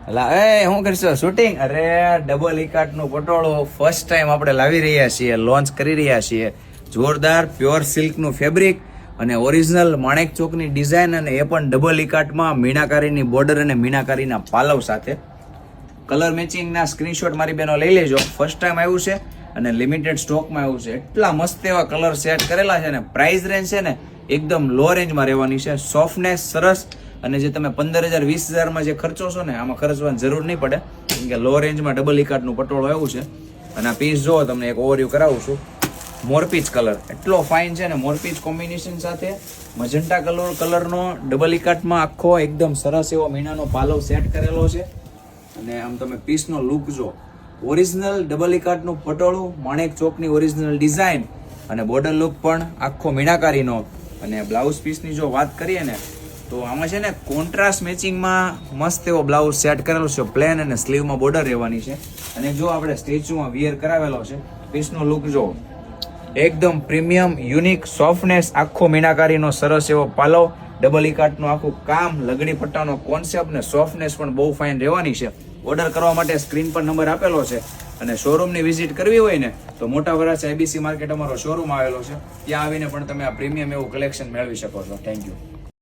શું કરશો શૂટિંગ? અરે ડબલ ઇકાટ નું પટોળું ફર્સ્ટ ટાઈમ આપણે લાવી રહ્યા છીએ, લોન્ચ કરી રહ્યા છીએ. જોરદાર પ્યોર સિલ્ક નું ફેબ્રિક અને ઓરિજિનલ માણેક ચોકની ડિઝાઇન, અને એ પણ ડબલ ઇકાટમાં મીનાકારીની બોર્ડર અને મીનાકારીના પાલવ સાથે. કલર મેચિંગના સ્ક્રીનશોટ મારી બેનો લઈ લેજો. ફર્સ્ટ ટાઈમ આવ્યું છે અને લિમિટેડ સ્ટોકમાં આવ્યું છે. એટલા મસ્ત એવા કલર સેટ કરેલા છે ને. પ્રાઇસ રેન્જ છે ને એકદમ લો રેન્જમાં રહેવાની છે. સોફ્ટનેસ સરસ, અને જે તમે 15,000 20,000માં જે ખર્ચો છો ને, આમાં ખર્ચવાની જરૂર નહીં પડે, કેમ કે લો રેન્જમાં ડબલ ઇકાટનું પટોળું આવ્યું છે. અને આ પીસ જો તમને એક ઓવરવ્યુ કરાવું છું. મોરપીચ કલર એટલો ફાઇન છે ને, મોરપીચ કોમ્બિનેશન સાથે મજન્ટા કલરનો ડબલ ઇકાટમાં આખો એકદમ સરસ એવો મીનાનો પાલવ સેટ કરેલો છે. અને આમ તમે પીસનો લુક જો, ઓરિજિનલ ડબલ ઇકાટનું પટોળું, માણેક ચોકની ઓરિજિનલ ડિઝાઇન અને બોર્ડર લુક પણ આખો મીનાકારીનો. અને બ્લાઉઝ પીસની જો વાત કરીએ ને, તો આમાં છે ને કોન્ટ્રાસ્ટ મેચિંગમાં મસ્ત એવો બ્લાઉઝ સેટ કરેલો છે. પ્લેન અને સ્લીવમાં બોર્ડર રહેવાની છે. અને જો આપણે સ્ટેચ્યુમાં વિયર કરાવેલો છે. પીસનો લુક જો એકદમ પ્રીમિયમ, યુનિક, સોફ્ટનેસ, આખો મીનાકારીનો સરસ એવો પાલવ, ડબલ ઇકાટનું આખું કામ, લગડી પટ્ટાનો કોન્સેપ્ટ ને સોફ્ટનેસ પણ બહુ ફાઇન રહેવાની છે. ઓર્ડર કરવા માટે સ્ક્રીન પર નંબર આપેલો છે. અને શોરૂમની વિઝિટ કરવી હોય ને તો મોટા વરાછા ABC માર્કેટ અમારો શોરૂમ આવેલો છે. ત્યાં આવીને પણ તમે આ પ્રીમિયમ એવું કલેક્શન મેળવી શકો છો. Thank you.